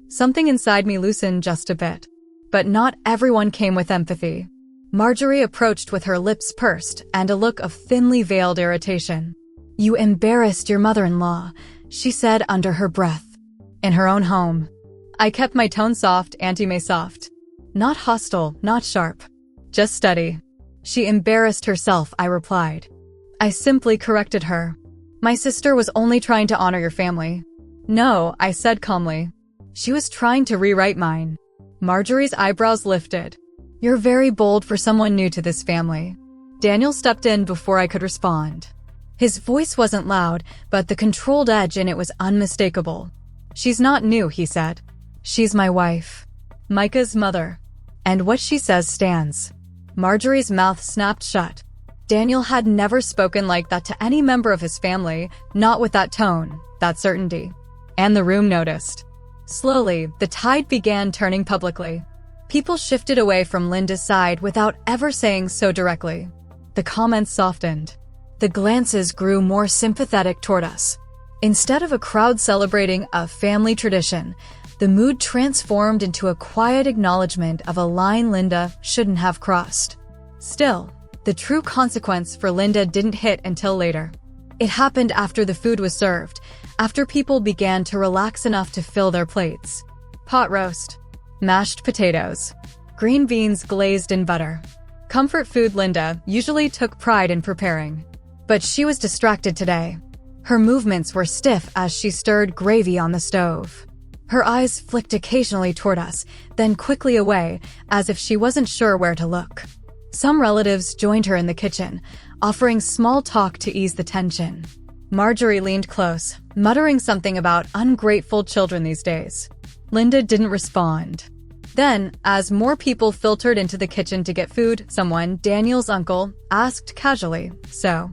Something inside me loosened just a bit. But not everyone came with empathy. Marjorie approached with her lips pursed and a look of thinly veiled irritation. You embarrassed your mother-in-law, she said under her breath. In her own home. I kept my tone soft, Auntie May soft. Not hostile, not sharp. Just steady. She embarrassed herself, I replied. I simply corrected her. My sister was only trying to honor your family. No, I said calmly. She was trying to rewrite mine. Marjorie's eyebrows lifted. You're very bold for someone new to this family. Daniel stepped in before I could respond. His voice wasn't loud, but the controlled edge in it was unmistakable. She's not new, he said. She's my wife. Micah's mother. And what she says stands. Marjorie's mouth snapped shut. Daniel had never spoken like that to any member of his family, not with that tone, that certainty. And the room noticed. Slowly, the tide began turning publicly. People shifted away from Linda's side without ever saying so directly. The comments softened. The glances grew more sympathetic toward us. Instead of a crowd celebrating a family tradition, the mood transformed into a quiet acknowledgement of a line Linda shouldn't have crossed. Still, the true consequence for Linda didn't hit until later. It happened after the food was served, after people began to relax enough to fill their plates. Pot roast, mashed potatoes, green beans glazed in butter. Comfort food Linda usually took pride in preparing. But she was distracted today. Her movements were stiff as she stirred gravy on the stove. Her eyes flicked occasionally toward us, then quickly away, as if she wasn't sure where to look. Some relatives joined her in the kitchen, offering small talk to ease the tension. Marjorie leaned close, muttering something about ungrateful children these days. Linda didn't respond. Then, as more people filtered into the kitchen to get food, someone, Daniel's uncle, asked casually, "So,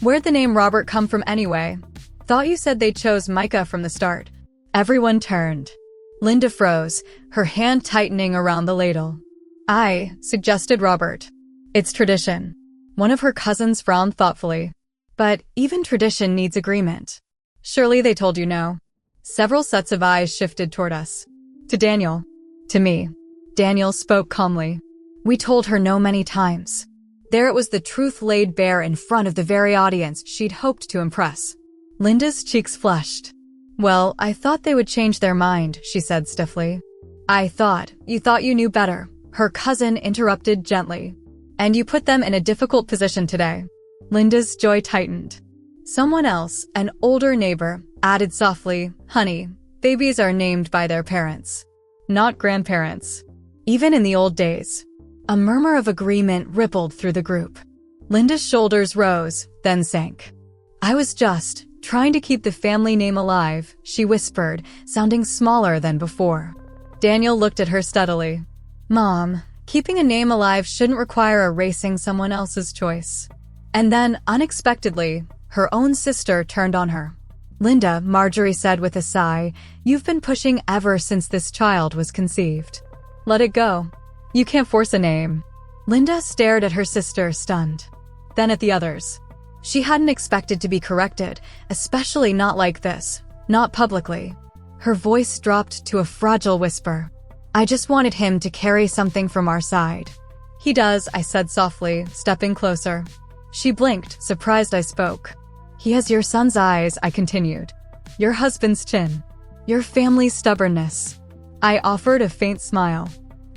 where'd the name Robert come from anyway? Thought you said they chose Micah from the start." Everyone turned. Linda froze, her hand tightening around the ladle. "I suggested Robert. It's tradition." One of her cousins frowned thoughtfully. "But even tradition needs agreement. Surely they told you no." Several sets of eyes shifted toward us. To Daniel. To me. Daniel spoke calmly. We told her no many times. There it was, the truth laid bare in front of the very audience she'd hoped to impress. Linda's cheeks flushed. "Well, I thought they would change their mind," she said stiffly. You thought you knew better," her cousin interrupted gently. "And you put them in a difficult position today." Linda's joy tightened. Someone else, an older neighbor, added softly, "Honey, babies are named by their parents, not grandparents. Even in the old days." A murmur of agreement rippled through the group. Linda's shoulders rose, then sank. "I was just trying to keep the family name alive," she whispered, sounding smaller than before. Daniel looked at her steadily. "Mom, keeping a name alive shouldn't require erasing someone else's choice." And then, unexpectedly, her own sister turned on her. "Linda," Marjorie said with a sigh, "you've been pushing ever since this child was conceived. Let it go. You can't force a name." Linda stared at her sister, stunned. Then at the others. She hadn't expected to be corrected, especially not like this, not publicly. Her voice dropped to a fragile whisper. "I just wanted him to carry something from our side." "He does," I said softly, stepping closer. She blinked, surprised I spoke. "He has your son's eyes," I continued. "Your husband's chin. Your family's stubbornness." I offered a faint smile.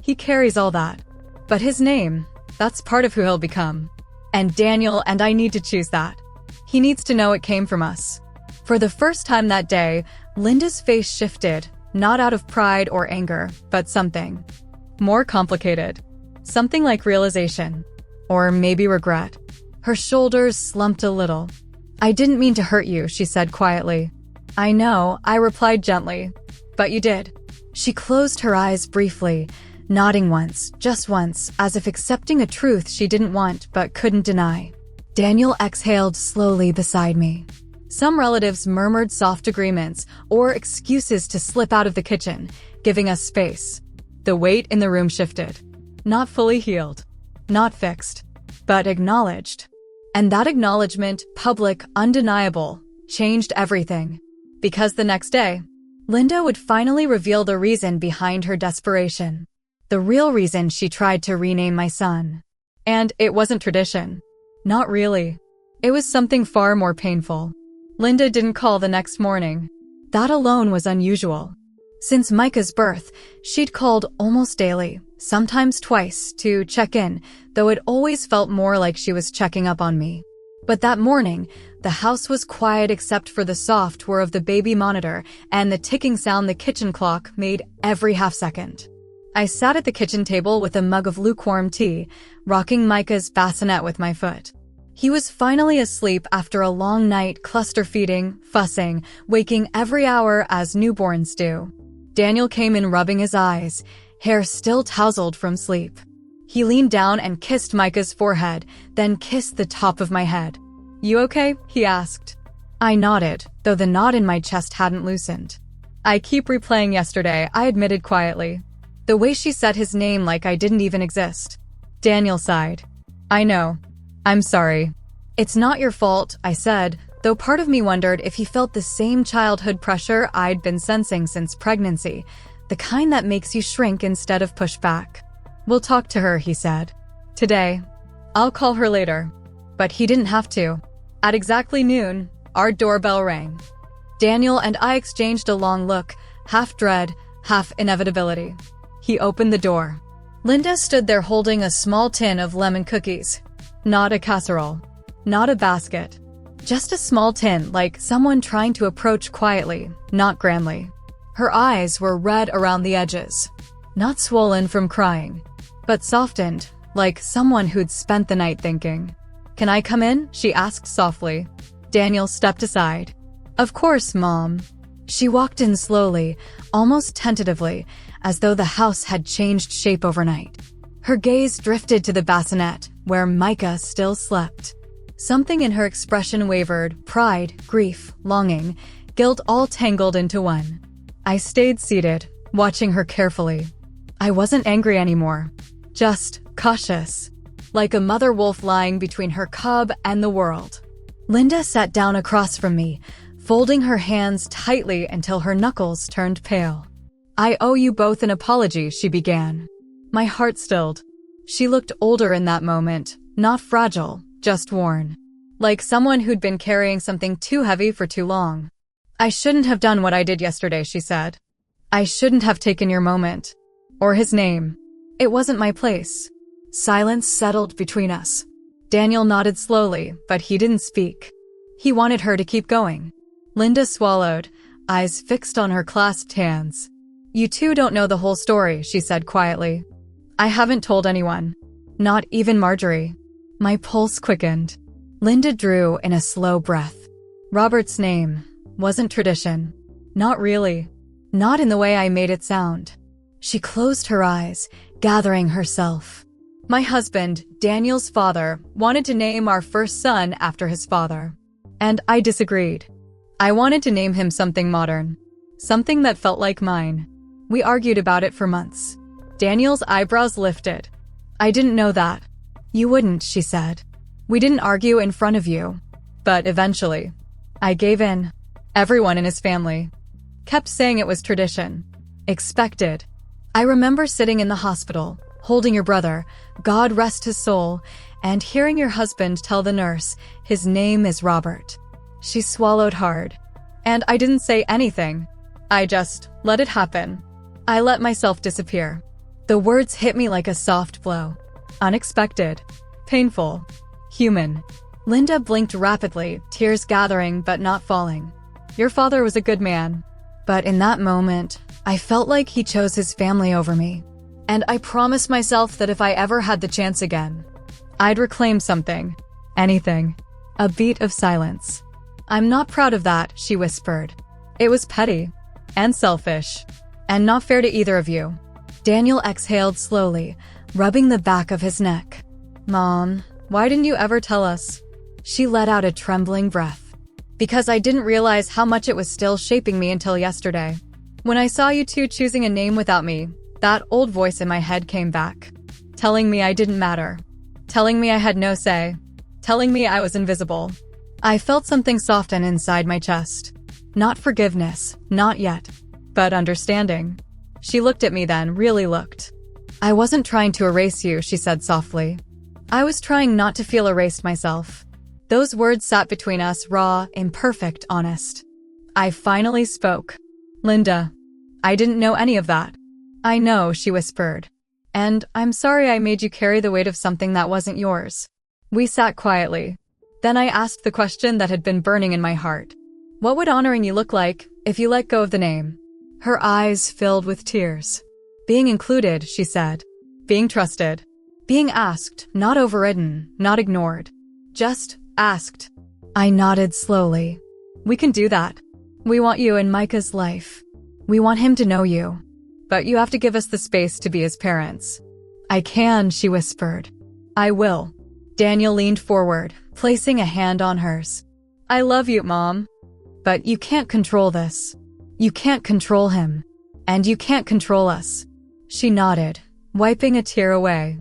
"He carries all that. But his name, that's part of who he'll become. And Daniel and I need to choose that. He needs to know it came from us." For the first time that day, Linda's face shifted, not out of pride or anger, but something more complicated. Something like realization. Or maybe regret. Her shoulders slumped a little. "I didn't mean to hurt you," she said quietly. "I know," I replied gently. "But you did." She closed her eyes briefly, nodding once, just once, as if accepting a truth she didn't want but couldn't deny. Daniel exhaled slowly beside me. Some relatives murmured soft agreements or excuses to slip out of the kitchen, giving us space. The weight in the room shifted. Not fully healed. Not fixed. But acknowledged. And that acknowledgement, public, undeniable, changed everything. Because the next day, Linda would finally reveal the reason behind her desperation. The real reason she tried to rename my son. And it wasn't tradition. Not really. It was something far more painful. Linda didn't call the next morning. That alone was unusual. Since Micah's birth, she'd called almost daily, sometimes twice, to check in, though it always felt more like she was checking up on me. But that morning, The house was quiet except for the soft whir of the baby monitor and the ticking sound the kitchen clock made every half second. I sat at the kitchen table with a mug of lukewarm tea, rocking Micah's bassinet with my foot. He was finally asleep after a long night cluster feeding, fussing, waking every hour as newborns do. Daniel came in rubbing his eyes, hair still tousled from sleep. He leaned down and kissed Micah's forehead, then kissed the top of my head. "You okay?" he asked. I nodded, though the knot in my chest hadn't loosened. "I keep replaying yesterday," I admitted quietly. The way she said his name like I didn't even exist. Daniel sighed. "I know. I'm sorry." "It's not your fault," I said, though part of me wondered if he felt the same childhood pressure I'd been sensing since pregnancy, the kind that makes you shrink instead of push back. "We'll talk to her," he said. "Today. I'll call her later." But he didn't have to. At exactly noon, our doorbell rang. Daniel and I exchanged a long look, half dread, half inevitability. He opened the door. Linda stood there holding a small tin of lemon cookies. Not a casserole. Not a basket. Just a small tin, like someone trying to approach quietly, not grandly. Her eyes were red around the edges. Not swollen from crying, but softened, like someone who'd spent the night thinking. "Can I come in?" she asked softly. Daniel stepped aside. "Of course, Mom." She walked in slowly, almost tentatively, as though the house had changed shape overnight. Her gaze drifted to the bassinet, where Micah still slept. Something in her expression wavered, pride, grief, longing, guilt all tangled into one. I stayed seated, watching her carefully. I wasn't angry anymore, just cautious, like a mother wolf lying between her cub and the world. Linda sat down across from me, folding her hands tightly until her knuckles turned pale. "I owe you both an apology," she began. My heart stilled. She looked older in that moment, not fragile, just worn. Like someone who'd been carrying something too heavy for too long. "I shouldn't have done what I did yesterday," she said. "I shouldn't have taken your moment. Or his name. It wasn't my place." Silence settled between us. Daniel nodded slowly, but he didn't speak. He wanted her to keep going. Linda swallowed, eyes fixed on her clasped hands. "You two don't know the whole story," she said quietly. "I haven't told anyone. Not even Marjorie." My pulse quickened. Linda drew in a slow breath. Robert's name wasn't tradition. Not really. Not in the way I made it sound. She closed her eyes, gathering herself. "My husband, Daniel's father, wanted to name our first son after his father. And I disagreed. I wanted to name him something modern. Something that felt like mine. We argued about it for months." Daniel's eyebrows lifted. "I didn't know that." "You wouldn't," she said. "We didn't argue in front of you. But eventually, I gave in. Everyone in his family kept saying it was tradition. Expected. I remember sitting in the hospital, holding your brother, God rest his soul, and hearing your husband tell the nurse, his name is Robert." She swallowed hard. "And I didn't say anything. I just let it happen. I let myself disappear." The words hit me like a soft blow. Unexpected. Painful. Human. Linda blinked rapidly, tears gathering but not falling. "Your father was a good man. But in that moment, I felt like he chose his family over me. And I promised myself that if I ever had the chance again, I'd reclaim something. Anything." A beat of silence. "I'm not proud of that," she whispered. "It was petty. And selfish. And not fair to either of you." Daniel exhaled slowly, rubbing the back of his neck. "Mom, why didn't you ever tell us?" She let out a trembling breath. "Because I didn't realize how much it was still shaping me until yesterday. When I saw you two choosing a name without me, that old voice in my head came back. Telling me I didn't matter. Telling me I had no say. Telling me I was invisible." I felt something soften inside my chest. Not forgiveness, not yet. But understanding. She looked at me then, really looked. "I wasn't trying to erase you," she said softly. "I was trying not to feel erased myself." Those words sat between us, raw, imperfect, honest. I finally spoke. "Linda, I didn't know any of that." "I know," she whispered. "And I'm sorry I made you carry the weight of something that wasn't yours." We sat quietly. Then I asked the question that had been burning in my heart. What would honoring you look like if you let go of the name? Her eyes filled with tears. Being included, she said. Being trusted. Being asked, not overridden, not ignored. Just asked. I nodded slowly. We can do that. We want you in Micah's life. We want him to know you. But you have to give us the space to be his parents. I can, she whispered. I will. Daniel leaned forward, placing a hand on hers. I love you, Mom. But you can't control this. You can't control him. And you can't control us. She nodded, wiping a tear away.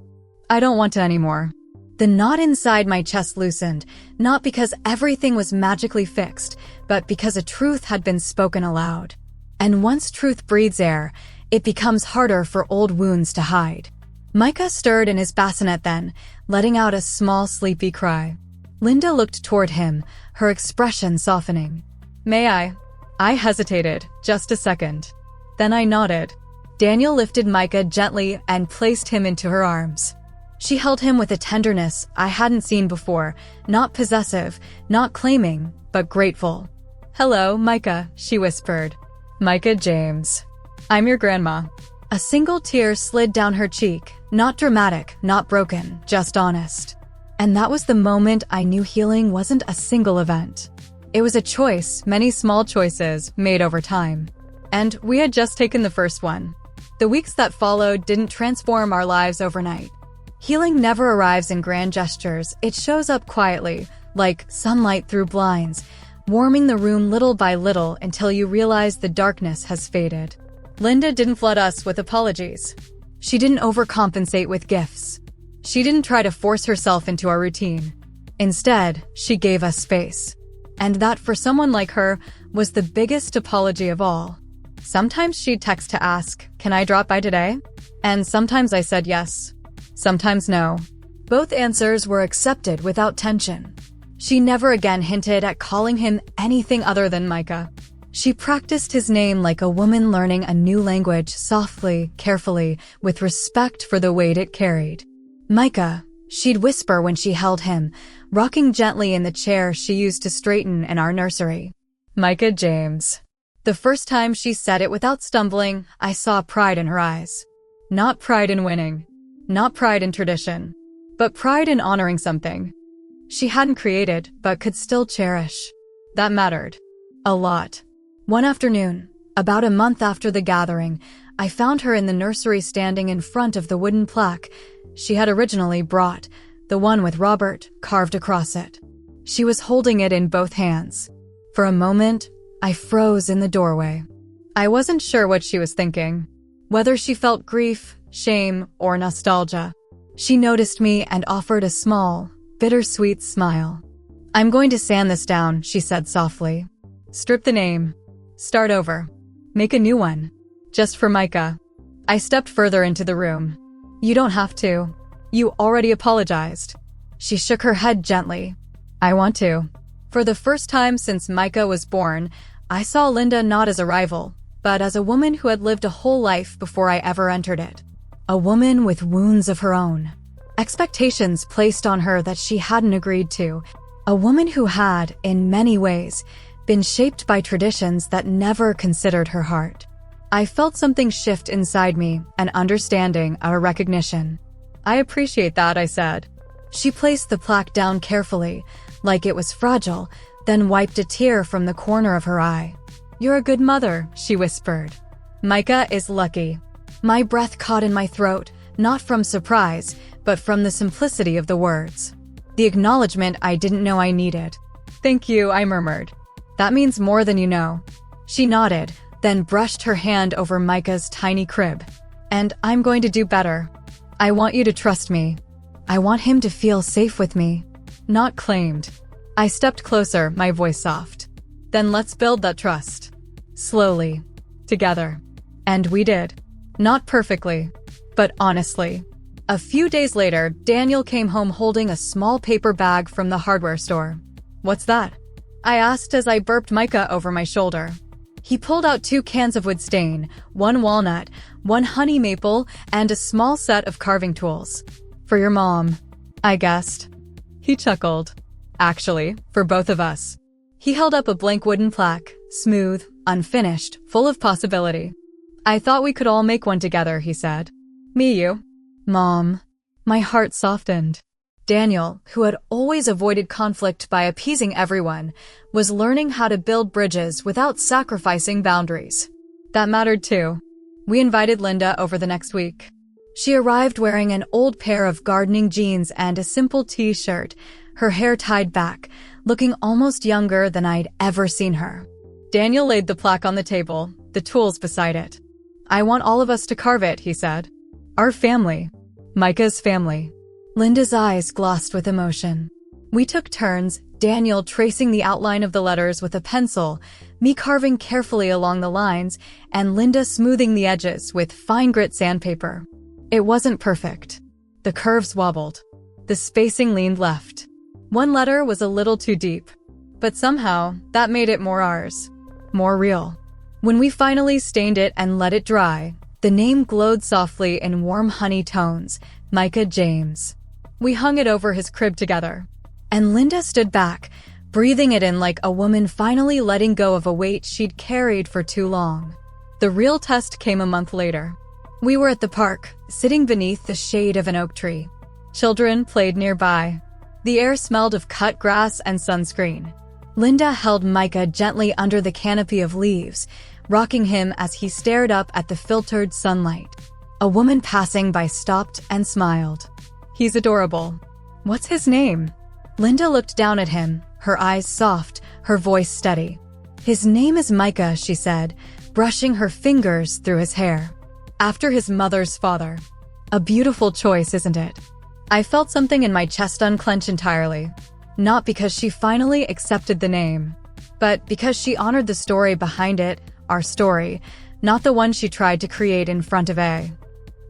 I don't want to anymore. The knot inside my chest loosened, not because everything was magically fixed, but because a truth had been spoken aloud. And once truth breathes air, it becomes harder for old wounds to hide. Micah stirred in his bassinet then, letting out a small sleepy cry. Linda looked toward him, her expression softening. May I? I hesitated, just a second. Then I nodded. Daniel lifted Micah gently and placed him into her arms. She held him with a tenderness I hadn't seen before, not possessive, not claiming, but grateful. Hello, Micah, she whispered. Micah James. I'm your grandma. A single tear slid down her cheek, not dramatic, not broken, just honest. And that was the moment I knew healing wasn't a single event. It was a choice, many small choices, made over time. And we had just taken the first one. The weeks that followed didn't transform our lives overnight. Healing never arrives in grand gestures, it shows up quietly, like sunlight through blinds, warming the room little by little until you realize the darkness has faded. Linda didn't flood us with apologies. She didn't overcompensate with gifts. She didn't try to force herself into our routine. Instead, she gave us space. And that, for someone like her, was the biggest apology of all. Sometimes she'd text to ask, "Can I drop by today?" And sometimes I said yes. Sometimes no. Both answers were accepted without tension. She never again hinted at calling him anything other than Micah. She practiced his name like a woman learning a new language, softly, carefully, with respect for the weight it carried. Micah, she'd whisper when she held him, rocking gently in the chair she used to straighten in our nursery. Micah James. The first time she said it without stumbling, I saw pride in her eyes. Not pride in winning. Not pride in tradition. But pride in honoring something she hadn't created, but could still cherish. That mattered. A lot. One afternoon, about a month after the gathering, I found her in the nursery standing in front of the wooden plaque she had originally brought, the one with Robert carved across it. She was holding it in both hands. For a moment, I froze in the doorway. I wasn't sure what she was thinking, whether she felt grief, shame, or nostalgia. She noticed me and offered a small, bittersweet smile. I'm going to sand this down, she said softly. Strip the name. Start over. Make a new one. Just for Micah. I stepped further into the room. You don't have to. You already apologized. She shook her head gently. I want to. For the first time since Micah was born, I saw Linda not as a rival, but as a woman who had lived a whole life before I ever entered it. A woman with wounds of her own. Expectations placed on her that she hadn't agreed to. A woman who had, in many ways, been shaped by traditions that never considered her heart. I felt something shift inside me, an understanding, a recognition. I appreciate that, I said. She placed the plaque down carefully, like it was fragile, then wiped a tear from the corner of her eye. You're a good mother, she whispered. Micah is lucky. My breath caught in my throat, not from surprise, but from the simplicity of the words. The acknowledgement I didn't know I needed. Thank you, I murmured. That means more than you know. She nodded, then brushed her hand over Micah's tiny crib. And I'm going to do better. I want you to trust me. I want him to feel safe with me. Not claimed. I stepped closer, my voice soft. Then let's build that trust. Slowly. Together. And we did. Not perfectly, but honestly. A few days later, Daniel came home holding a small paper bag from the hardware store. What's that? I asked as I burped Micah over my shoulder. He pulled out 2 cans of wood stain, 1 walnut, 1 honey maple, and a small set of carving tools. For your mom, I guessed. He chuckled. Actually, for both of us. He held up a blank wooden plaque, smooth, unfinished, full of possibility. I thought we could all make one together, he said. Me, you. Mom. My heart softened. Daniel, who had always avoided conflict by appeasing everyone, was learning how to build bridges without sacrificing boundaries. That mattered too. We invited Linda over the next week. She arrived wearing an old pair of gardening jeans and a simple t-shirt, her hair tied back, looking almost younger than I'd ever seen her. Daniel laid the plaque on the table, the tools beside it. I want all of us to carve it, he said. Our family. Micah's family. Linda's eyes glossed with emotion. We took turns, Daniel tracing the outline of the letters with a pencil, me carving carefully along the lines, and Linda smoothing the edges with fine grit sandpaper. It wasn't perfect. The curves wobbled. The spacing leaned left. One letter was a little too deep. But somehow, that made it more ours. More real. When we finally stained it and let it dry, the name glowed softly in warm honey tones, Micah James. We hung it over his crib together. And Linda stood back, breathing it in like a woman finally letting go of a weight she'd carried for too long. The real test came a month later. We were at the park, sitting beneath the shade of an oak tree. Children played nearby. The air smelled of cut grass and sunscreen. Linda held Micah gently under the canopy of leaves, rocking him as he stared up at the filtered sunlight. A woman passing by stopped and smiled. He's adorable. What's his name? Linda looked down at him, her eyes soft, her voice steady. His name is Micah, she said, brushing her fingers through his hair. After his mother's father. A beautiful choice, isn't it? I felt something in my chest unclench entirely. Not because she finally accepted the name, but because she honored the story behind it, our story, not the one she tried to create in front of a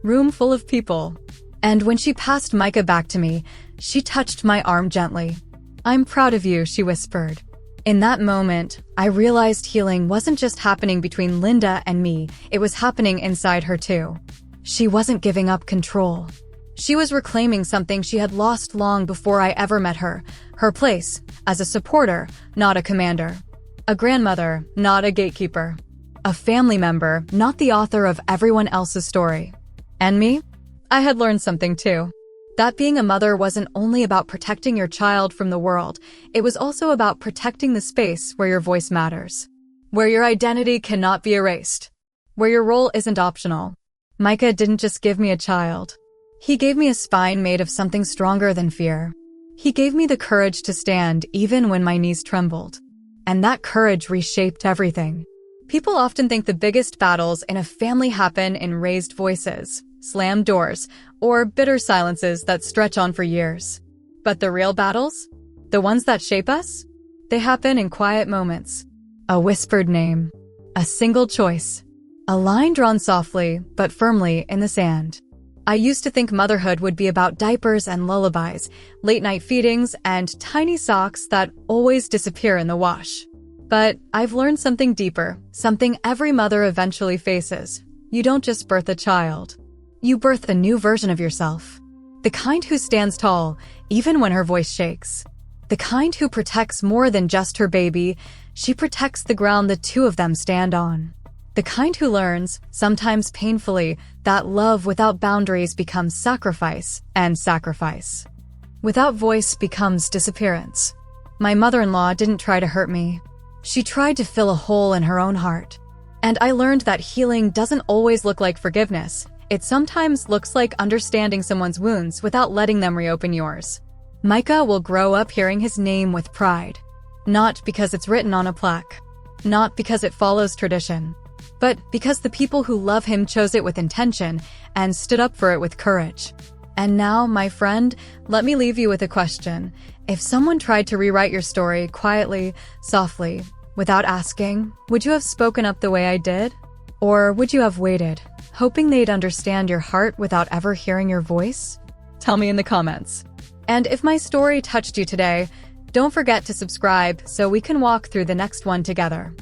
room full of people. And when she passed Micah back to me, she touched my arm gently. I'm proud of you, she whispered. In that moment, I realized healing wasn't just happening between Linda and me, it was happening inside her too. She wasn't giving up control. She was reclaiming something she had lost long before I ever met her, her place, as a supporter, not a commander. A grandmother, not a gatekeeper. A family member, not the author of everyone else's story. And me? I had learned something too. That being a mother wasn't only about protecting your child from the world, it was also about protecting the space where your voice matters. Where your identity cannot be erased. Where your role isn't optional. Micah didn't just give me a child. He gave me a spine made of something stronger than fear. He gave me the courage to stand even when my knees trembled. And that courage reshaped everything. People often think the biggest battles in a family happen in raised voices, slammed doors, or bitter silences that stretch on for years. But the real battles? The ones that shape us? They happen in quiet moments. A whispered name. A single choice. A line drawn softly but firmly in the sand. I used to think motherhood would be about diapers and lullabies, late-night feedings, and tiny socks that always disappear in the wash. But I've learned something deeper, something every mother eventually faces. You don't just birth a child. You birth a new version of yourself. The kind who stands tall, even when her voice shakes. The kind who protects more than just her baby, she protects the ground the two of them stand on. The kind who learns, sometimes painfully, that love without boundaries becomes sacrifice, and sacrifice without voice becomes disappearance. My mother-in-law didn't try to hurt me. She tried to fill a hole in her own heart. And I learned that healing doesn't always look like forgiveness. It sometimes looks like understanding someone's wounds without letting them reopen yours. Micah will grow up hearing his name with pride. Not because it's written on a plaque. Not because it follows tradition. But because the people who love him chose it with intention and stood up for it with courage. And now, my friend, let me leave you with a question. If someone tried to rewrite your story quietly, softly, without asking, would you have spoken up the way I did? Or would you have waited, hoping they'd understand your heart without ever hearing your voice? Tell me in the comments. And if my story touched you today, don't forget to subscribe so we can walk through the next one together.